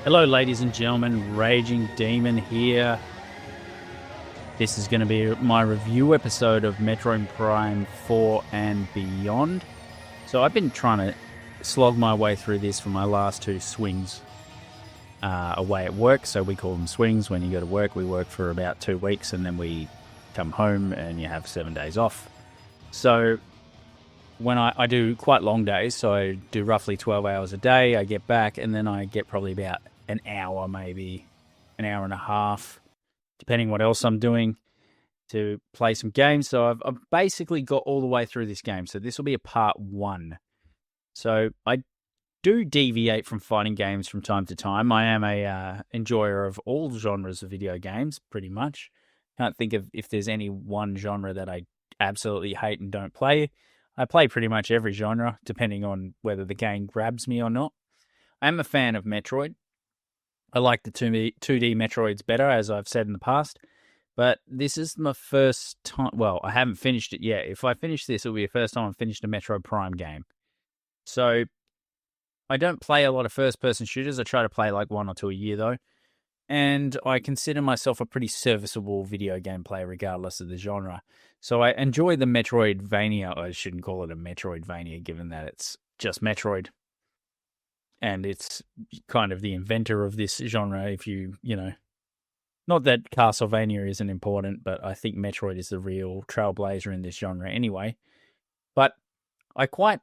Hello, ladies and gentlemen. Raging Demon here. This is going to be my review episode of Metroid Prime 4 and Beyond. So I've been trying to slog my way through this for my last two swings away at work. So we call them swings. When you go to work, we work for about 2 weeks and then we come home and you have 7 days off. So when I do quite long days, so I do roughly 12 hours a day, I get back and then I get probably about an hour, maybe an hour and a half, depending what else I'm doing, to play some games. So I've basically got all the way through this game. So this will be a part one. So I do deviate from fighting games from time to time. I am a enjoyer of all genres of video games, pretty much. Can't think of if there's any one genre that I absolutely hate and don't play. I play pretty much every genre, depending on whether the game grabs me or not. I am a fan of Metroid. I like the 2D Metroids better, as I've said in the past. But this is my first time. Well, I haven't finished it yet. If I finish this, it'll be the first time I've finished a Metroid Prime game. So I don't play a lot of first-person shooters. I try to play like one or two a year, though. And I consider myself a pretty serviceable video game player, regardless of the genre. So I enjoy the Metroidvania. I shouldn't call it a Metroidvania, given that it's just Metroid. And it's kind of the inventor of this genre, if you know. Not that Castlevania isn't important, but I think Metroid is the real trailblazer in this genre anyway. But I quite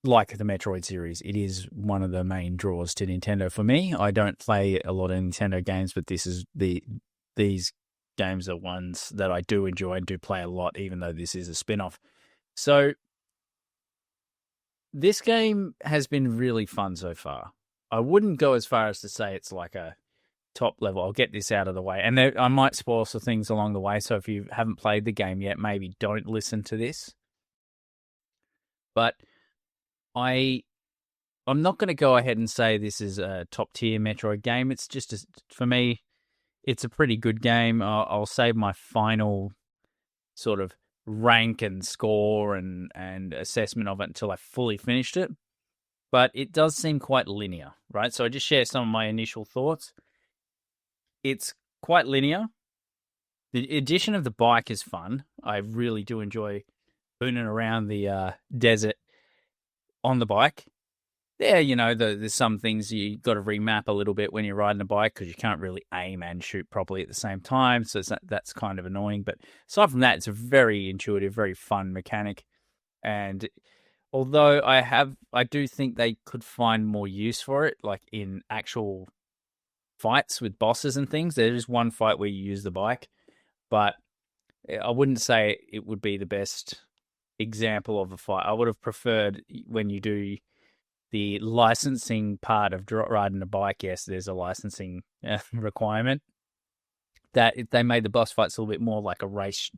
like the Metroid series. It is one of the main draws to Nintendo for me. I don't play a lot of Nintendo games, but these games are ones that I do enjoy and do play a lot, even though this is a spin-off. So this game has been really fun so far. I wouldn't go as far as to say it's like a top level. I'll get this out of the way. And I might spoil some things along the way, so if you haven't played the game yet, maybe don't listen to this. But I'm not going to go ahead and say this is a top-tier Metroid game. It's just, for me, it's a pretty good game. I'll save my final sort of rank and score and assessment of it until I fully finished it. But it does seem quite linear, right? So I just share some of my initial thoughts. It's quite linear. The addition of the bike is fun. I really do enjoy booning around the desert on the bike. There, there's some things you got to remap a little bit when you're riding a bike because you can't really aim and shoot properly at the same time. So that's kind of annoying. But aside from that, it's a very intuitive, very fun mechanic. And although I do think they could find more use for it, like in actual fights with bosses and things. There is one fight where you use the bike, but I wouldn't say it would be the best example of a fight. I would have preferred when you do the licensing part of riding a bike. Yes, there's a licensing requirement. That if they made the boss fights a little bit more like a race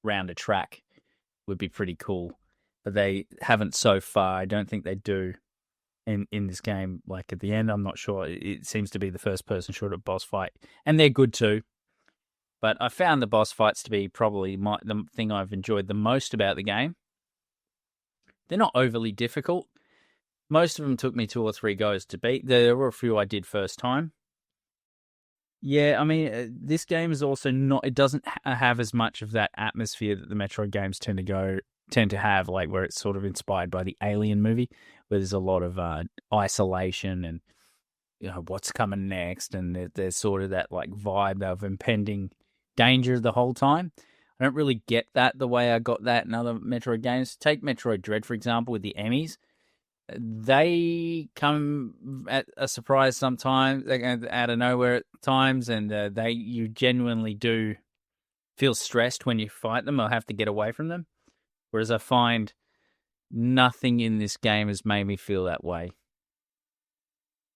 round a track, would be pretty cool. But they haven't so far. I don't think they do in this game. Like at the end, I'm not sure. It seems to be the first person shooter boss fight, and they're good too. But I found the boss fights to be probably the thing I've enjoyed the most about the game. They're not overly difficult. Most of them took me 2 or 3 goes to beat. There were a few I did first time. Yeah, I mean, this game is also not. It doesn't have as much of that atmosphere that the Metroid games tend to have, like where it's sort of inspired by the Alien movie, where there's a lot of isolation and what's coming next, and there's sort of that like vibe of impending danger the whole time. I don't really get that the way I got that in other Metroid games. Take Metroid Dread, for example, with the Emmys. They come at a surprise sometimes, out of nowhere at times, and you genuinely do feel stressed when you fight them or have to get away from them. Whereas I find nothing in this game has made me feel that way.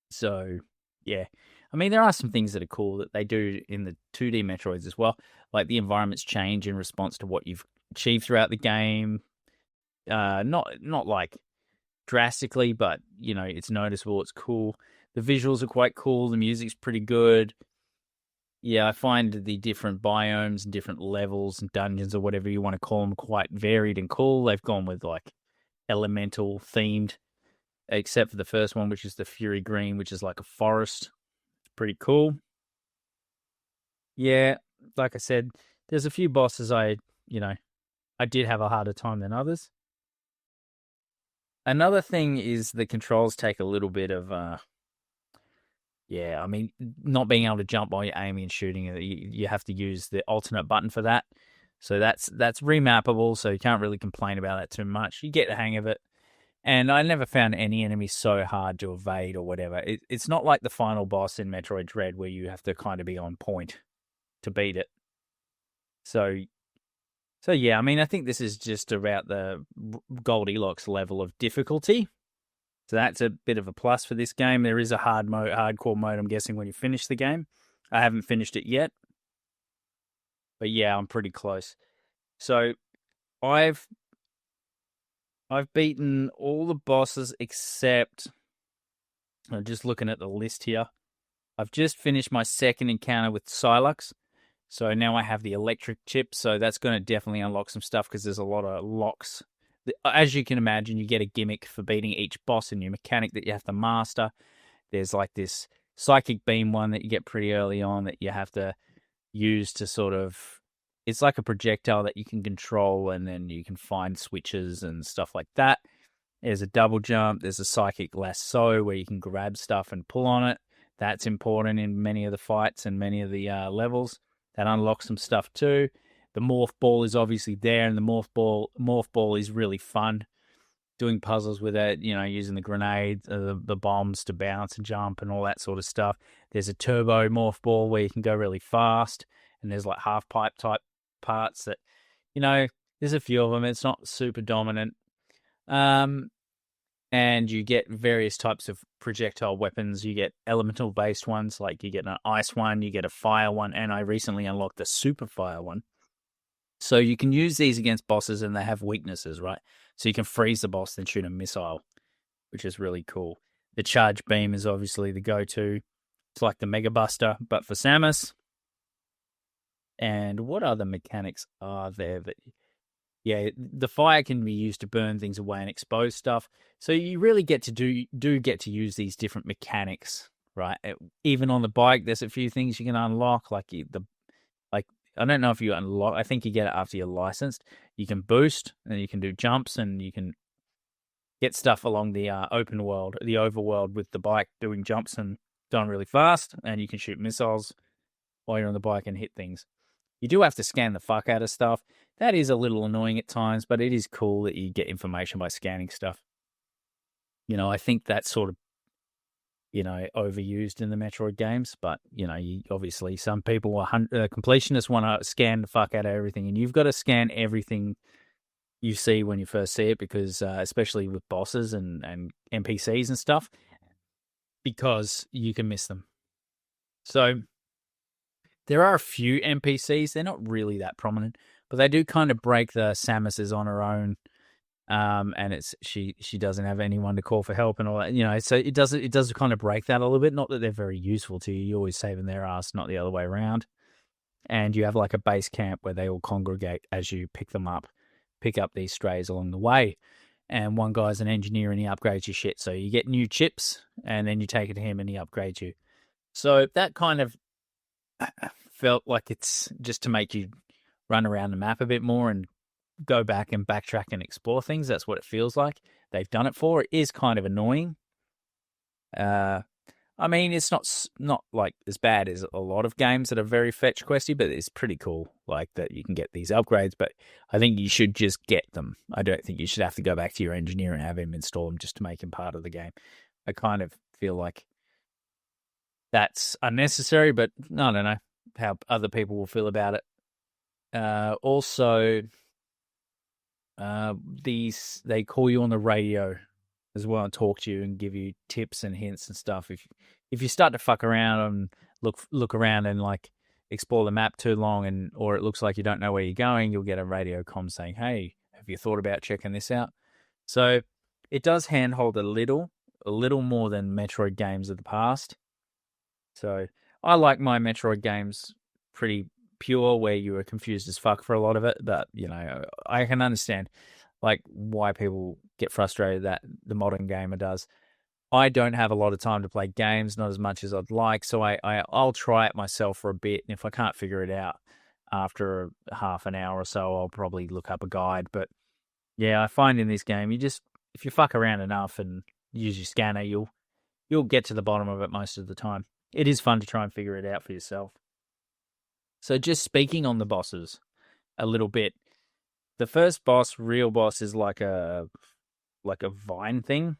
So, yeah. I mean, there are some things that are cool that they do in the 2D Metroids as well. Like the environments change in response to what you've achieved throughout the game. Not like drastically, but, it's noticeable. It's cool. The visuals are quite cool. The music's pretty good. Yeah, I find the different biomes and different levels and dungeons or whatever you want to call them quite varied and cool. They've gone with like elemental themed, except for the first one, which is the Fury Green, which is like a forest. pretty cool. Yeah, like I said, there's a few bosses I did have a harder time than others. Another thing is the controls take a little bit of yeah, I mean, not being able to jump while you're aiming and shooting, you have to use the alternate button for that. So that's remappable, so you can't really complain about that too much. You get the hang of it. And I never found any enemy so hard to evade or whatever. It's not like the final boss in Metroid Dread where you have to kind of be on point to beat it. So, so yeah, I mean, I think this is just about the Goldilocks level of difficulty. So that's a bit of a plus for this game. There is a hardcore mode, I'm guessing, when you finish the game. I haven't finished it yet, but yeah, I'm pretty close. So I've I've beaten all the bosses except I'm just looking at the list here. I've just finished my second encounter with Silux. So now I have the electric chip. So that's going to definitely unlock some stuff because there's a lot of locks. As you can imagine, you get a gimmick for beating each boss and your mechanic that you have to master. There's like this psychic beam one that you get pretty early on that you have to use to sort of. It's like a projectile that you can control and then you can find switches and stuff like that. There's a double jump. There's a psychic lasso where you can grab stuff and pull on it. That's important in many of the fights and many of the levels. That unlocks some stuff too. The morph ball is obviously there, and the morph ball is really fun. Doing puzzles with it, using the grenades, the bombs to bounce and jump and all that sort of stuff. There's a turbo morph ball where you can go really fast, and there's like half pipe type parts that, there's a few of them. It's not super dominant. And you get various types of projectile weapons. You get elemental based ones, like you get an ice one, you get a fire one, and I recently unlocked the super fire one. So you can use these against bosses and they have weaknesses, right? So you can freeze the boss, then shoot a missile, which is really cool. The charge beam is obviously the go-to. It's like the Mega Buster, but for Samus. And what other mechanics are there that yeah, the fire can be used to burn things away and expose stuff. So you really get to do get to use these different mechanics, right? Even on the bike, there's a few things you can unlock, like I don't know if you unlock. I think you get it after you're licensed. You can boost and you can do jumps and you can get stuff along the open world, the overworld with the bike doing jumps and going really fast, and you can shoot missiles while you're on the bike and hit things. You do have to scan the fuck out of stuff. That is a little annoying at times, but it is cool that you get information by scanning stuff. I think that's sort of, overused in the Metroid games, but, obviously some people are completionists want to scan the fuck out of everything, and you've got to scan everything you see when you first see it because, especially with bosses and NPCs and stuff, because you can miss them. So there are a few NPCs. They're not really that prominent, but they do kind of break the Samus is on her own, and it's she doesn't have anyone to call for help and all that. So it does kind of break that a little bit. Not that they're very useful to you. You're always saving their ass, not the other way around. And you have like a base camp where they all congregate as you pick up these strays along the way. And one guy's an engineer and he upgrades your shit. So you get new chips and then you take it to him and he upgrades you. So that kind of felt like it's just to make you run around the map a bit more and go back and backtrack and explore things. That's what it feels like. They've done it for. It is kind of annoying. I mean, it's not like as bad as a lot of games that are very fetch questy, but it's pretty cool, like that you can get these upgrades. But I think you should just get them. I don't think you should have to go back to your engineer and have him install them just to make him part of the game. I kind of feel like that's unnecessary, but I don't know how other people will feel about it. Also, they call you on the radio as well and talk to you and give you tips and hints and stuff. If you start to fuck around and look around and like explore the map too long or it looks like you don't know where you're going, you'll get a radio comm saying, "Hey, have you thought about checking this out?" So it does handhold a little more than Metroid games of the past. So I like my Metroid games pretty pure, where you were confused as fuck for a lot of it. But I can understand like why people get frustrated that the modern gamer does. I don't have a lot of time to play games, not as much as I'd like, so I'll try it myself for a bit, and if I can't figure it out after half an hour or so, I'll probably look up a guide. But yeah, I find in this game, if you fuck around enough and use your scanner, you'll get to the bottom of it most of the time. It is fun to try and figure it out for yourself. So just speaking on the bosses a little bit, the first boss, real boss, is like a vine thing.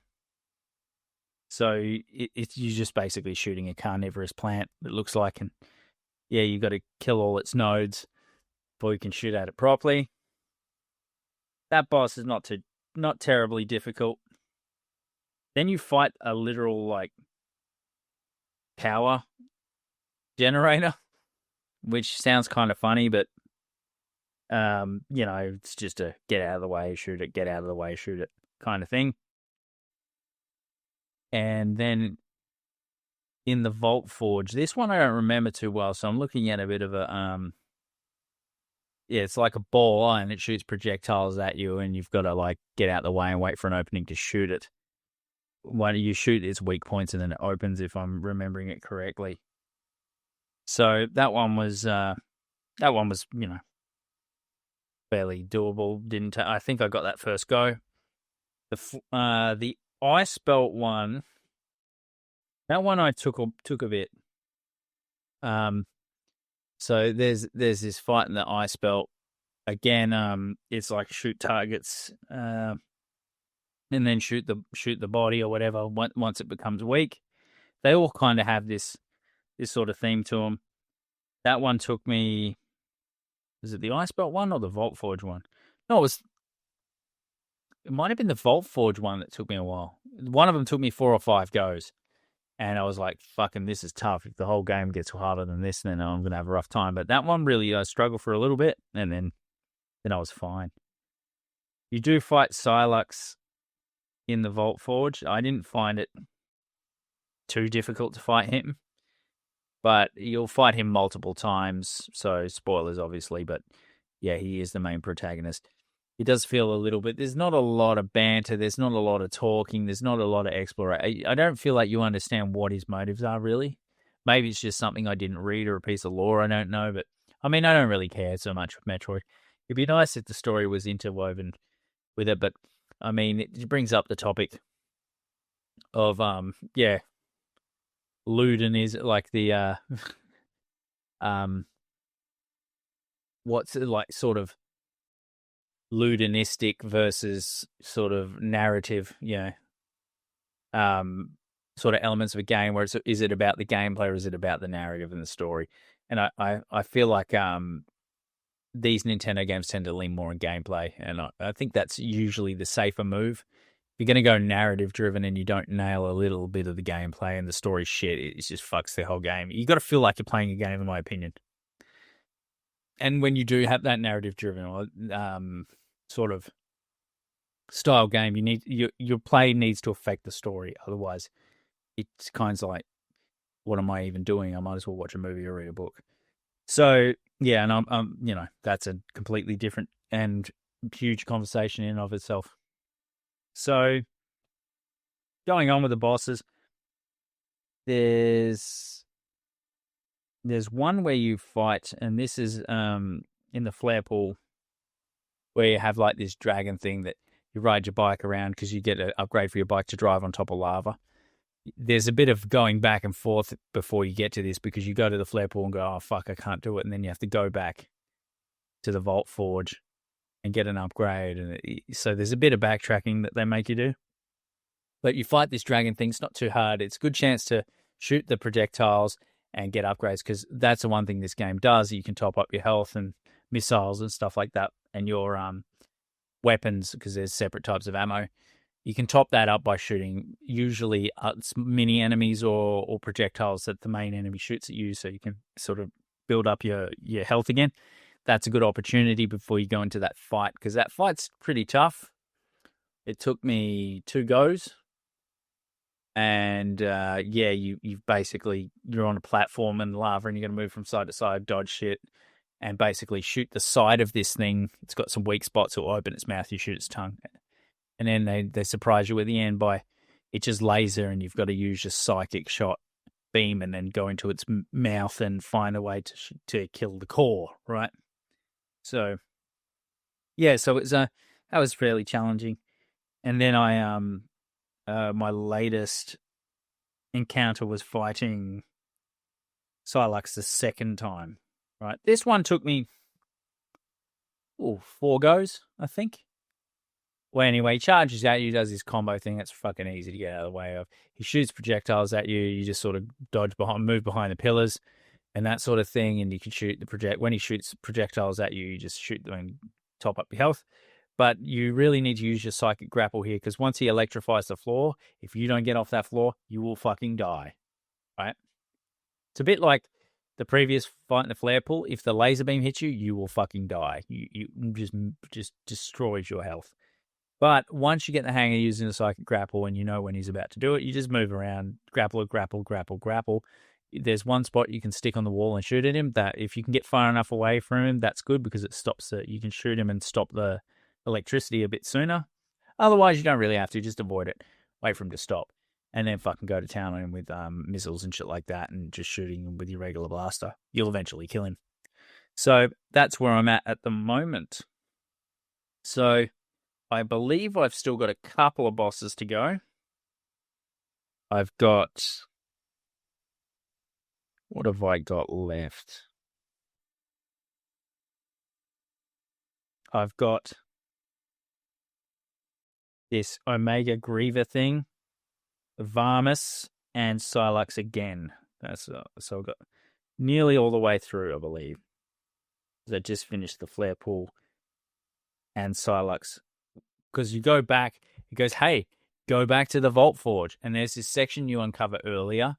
So it's you're just basically shooting a carnivorous plant that looks like, and yeah, you've got to kill all its nodes before you can shoot at it properly. That boss is not terribly difficult. Then you fight a literal like power generator, which sounds kind of funny, but it's just a get out of the way, shoot it, get out of the way, shoot it kind of thing. And then in the Vault Forge, this one I don't remember too well, so I'm looking at a bit of a yeah, it's like a ball and it shoots projectiles at you, and you've got to like get out the way and wait for an opening to shoot it. When you shoot its weak points and then it opens, if I'm remembering it correctly. So that one was fairly doable. I think I got that first go. The Ice Belt one, that one I took a bit. So there's this fight in the Ice Belt. Again, it's like shoot targets, and then shoot the body or whatever. Once it becomes weak, they all kind of have this sort of theme to them. That one took me. Is it the Ice Belt one or the Vault Forge one? No, it might have been the Vault Forge one that took me a while. One of them took me 4 or 5 goes. And I was like, fucking, this is tough. If the whole game gets harder than this, then I'm going to have a rough time. But that one really, I struggled for a little bit, and then I was fine. You do fight Silux in the Vault Forge. I didn't find it too difficult to fight him. But you'll fight him multiple times, so spoilers, obviously. But yeah, he is the main protagonist. It does feel a little bit. There's not a lot of banter. There's not a lot of talking. There's not a lot of exploration. I don't feel like you understand what his motives are, really. Maybe it's just something I didn't read or a piece of lore I don't know. But I mean, I don't really care so much with Metroid. It'd be nice if the story was interwoven with it. But I mean, it brings up the topic of Luden is like the what's it like, sort of Ludenistic versus sort of narrative, sort of elements of a game, where is it about the gameplay or is it about the narrative and the story? And I feel like these Nintendo games tend to lean more on gameplay, and I think that's usually the safer move. If you're going to go narrative driven and you don't nail a little bit of the gameplay and the story's shit, it just fucks the whole game. You got to feel like you're playing a game, in my opinion. And when you do have that narrative driven or sort of style game, your play needs to affect the story. Otherwise, it's kind of like, what am I even doing? I might as well watch a movie or read a book. So yeah, and I'm that's a completely different and huge conversation in and of itself. So going on with the bosses, there's one where you fight, and this is in the flare pool, where you have like this dragon thing that you ride your bike around because you get an upgrade for your bike to drive on top of lava. There's a bit of going back and forth before you get to this, because you go to the flare pool and go, oh, fuck, I can't do it. And then you have to go back to the Vault Forge and get an upgrade. And so there's a bit of backtracking that they make you do. But you fight this dragon thing. It's not too hard. It's a good chance to shoot the projectiles and get upgrades, because that's the one thing this game does. You can top up your health and missiles and stuff like that, and your weapons, because there's separate types of ammo. You can top that up by shooting usually mini enemies or projectiles that the main enemy shoots at you, so you can sort of build up your health again. That's a good opportunity before you go into that fight, because that fight's pretty tough. It took me 2 goes. And you basically, you're on a platform in lava and you're going to move from side to side, dodge shit, and basically shoot the side of this thing. It's got some weak spots. It'll open its mouth, you shoot its tongue. And then they surprise you at the end by it just lays there, and you've got to use your psychic shot beam and then go into its mouth and find a way to kill the core, right? So yeah, so it's that was fairly challenging. And then my latest encounter was fighting Silux the second time, right? This one took me 4 goes, I think. Well, anyway, he charges at you, does this combo thing. That's fucking easy to get out of the way of. He shoots projectiles at you. You just sort of move behind the pillars and that sort of thing. And you can shoot when he shoots projectiles at you, you just shoot them and top up your health. But you really need to use your psychic grapple here, because once he electrifies the floor, if you don't get off that floor, you will fucking die, right? It's a bit like the previous fight in the flare pool. If the laser beam hits you, you will fucking die. You just destroys your health. But once you get the hang of using the psychic grapple and you know when he's about to do it, you just move around, grapple. There's one spot you can stick on the wall and shoot at him. That if you can get far enough away from him, that's good, because it stops it. You can shoot him and stop the electricity a bit sooner. Otherwise, you don't really have to. Just avoid it. Wait for him to stop. And then fucking go to town on him with missiles and shit like that, and just shooting him with your regular blaster. You'll eventually kill him. So that's where I'm at the moment. So I believe I've still got a couple of bosses to go. I've got... What have I got left? I've got this Omega Griever thing, Varmus, and Silux again. So I've got nearly all the way through, I believe. I just finished the flare pool and Silux. Because you go back, it goes, hey, go back to the Vault Forge. And there's this section you uncover earlier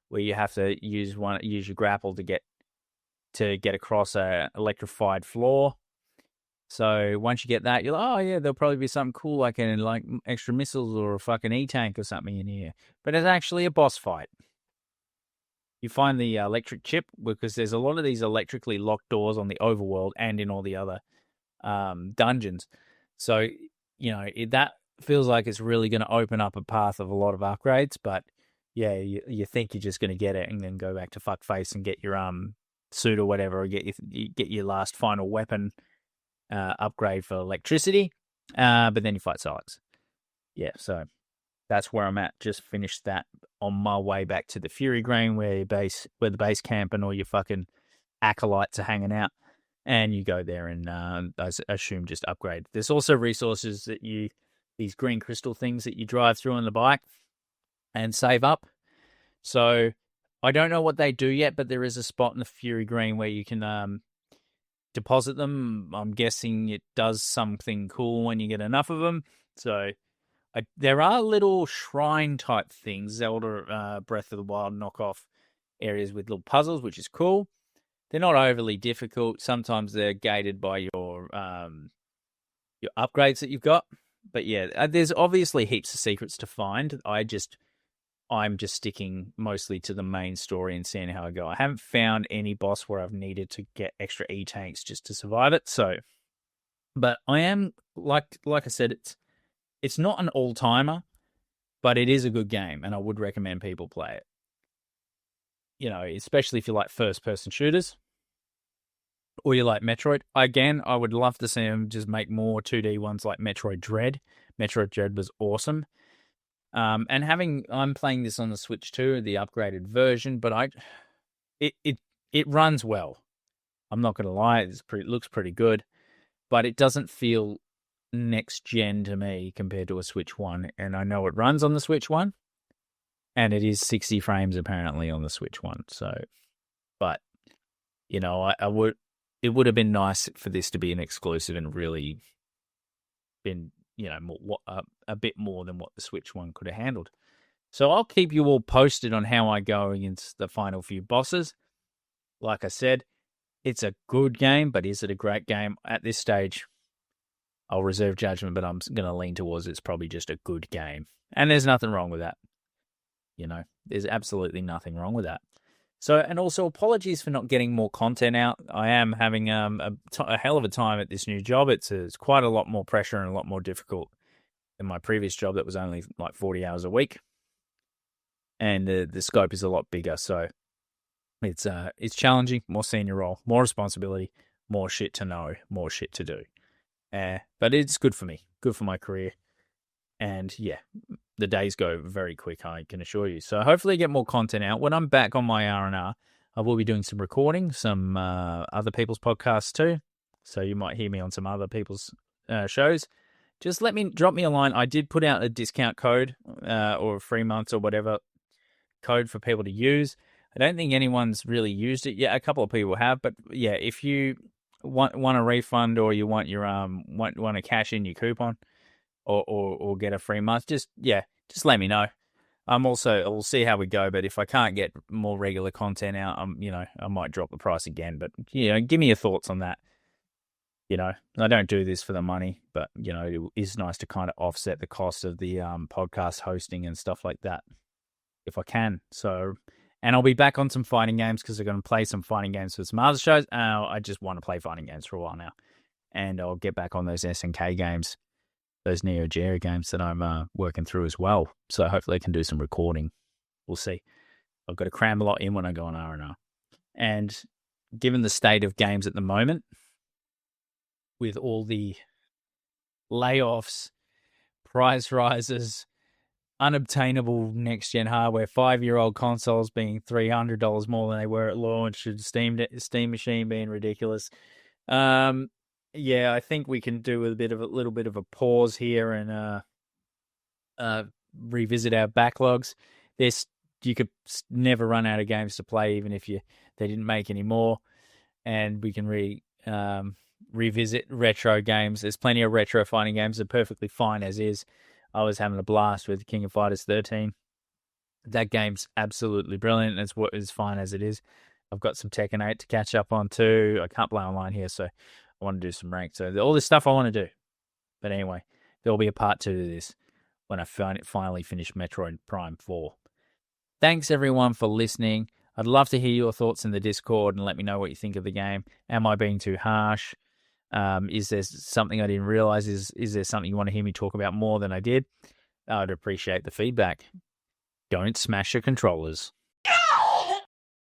where you have to use your grapple to get across a electrified floor. So once you get that, you're like, oh yeah, there'll probably be something cool like extra missiles or a fucking E-tank or something in here. But it's actually a boss fight. You find the electric chip, because there's a lot of these electrically locked doors on the overworld and in all the other dungeons. So, that feels like it's really going to open up a path of a lot of upgrades. But yeah, you think you're just going to get it and then go back to fuckface and get your suit or whatever, or get your last final weapon upgrade for electricity. But then you fight Silux. Yeah, so that's where I'm at. Just finished that on my way back to the Fury Grain, where the base camp and all your fucking acolytes are hanging out. And you go there and I assume just upgrade. There's also resources that these green crystal things that you drive through on the bike and save up. So I don't know what they do yet, but there is a spot in the Fury Green where you can deposit them. I'm guessing it does something cool when you get enough of them. So there are little shrine type things, Zelda Breath of the Wild knockoff areas with little puzzles, which is cool. They're not overly difficult. Sometimes they're gated by your upgrades that you've got. But yeah, there's obviously heaps of secrets to find. I'm just sticking mostly to the main story and seeing how I go. I haven't found any boss where I've needed to get extra E-tanks just to survive it. So, but I am like I said, it's not an all-timer, but it is a good game, and I would recommend people play it. Especially if you like first-person shooters or you like Metroid. Again, I would love to see them just make more 2D ones like Metroid Dread. Metroid Dread was awesome. And I'm playing this on the Switch too, the upgraded version, but it runs well. I'm not going to lie, it looks pretty good, but it doesn't feel next gen to me compared to a Switch One. And I know it runs on the Switch One, and it is 60 frames apparently on the Switch One. So, but it would have been nice for this to be an exclusive and really been, a bit more than what the Switch One could have handled. So I'll keep you all posted on how I go against the final few bosses. Like I said, it's a good game, but is it a great game? At this stage, I'll reserve judgment, but I'm going to lean towards it's probably just a good game. And there's nothing wrong with that. There's absolutely nothing wrong with that. So, and also apologies for not getting more content out. I am having a hell of a time at this new job. It's quite a lot more pressure and a lot more difficult in my previous job that was only like 40 hours a week, and the scope is a lot bigger. So it's challenging, more senior role, more responsibility, more shit to know, more shit to do. But it's good for me, good for my career, and yeah, the days go very quick, I can assure you. So hopefully I get more content out. When I'm back on my R&R, I will be doing some recording, some other people's podcasts too. So you might hear me on some other people's shows. Just drop me a line. I did put out a discount code or a 3 months or whatever code for people to use. I don't think anyone's really used it yet. A couple of people have, but yeah, if you want a refund or you want your want to cash in your coupon or get a free month, just let me know. We'll see how we go, but if I can't get more regular content out, I might drop the price again. But give me your thoughts on that. I don't do this for the money, but it is nice to kind of offset the cost of the podcast hosting and stuff like that, if I can. So, and I'll be back on some fighting games because I'm going to play some fighting games for some other shows. I just want to play fighting games for a while now, and I'll get back on those SNK games, those Neo Geo games that I'm working through as well. So hopefully I can do some recording. We'll see. I've got to cram a lot in when I go on R&R. And given the state of games at the moment, with all the layoffs, price rises, unobtainable next-gen hardware, 5-year-old consoles being $300 more than they were at launch, and Steam Machine being ridiculous. I think we can do a little bit of a pause here and revisit our backlogs. You could never run out of games to play, even if they didn't make any more, and we can revisit retro games. There's plenty of retro fighting games that are perfectly fine as is. I was having a blast with King of Fighters 13. That game's absolutely brilliant. It's as fine as it is. I've got some Tekken 8 to catch up on too. I can't play online here, so I want to do some ranked. So all this stuff I want to do. But anyway, there'll be a part 2 to this when I finally finish Metroid Prime 4. Thanks everyone for listening. I'd love to hear your thoughts in the Discord and let me know what you think of the game. Am I being too harsh? Is there something I didn't realize? Is there something you want to hear me talk about more than I did? I'd appreciate the feedback. Don't smash your controllers.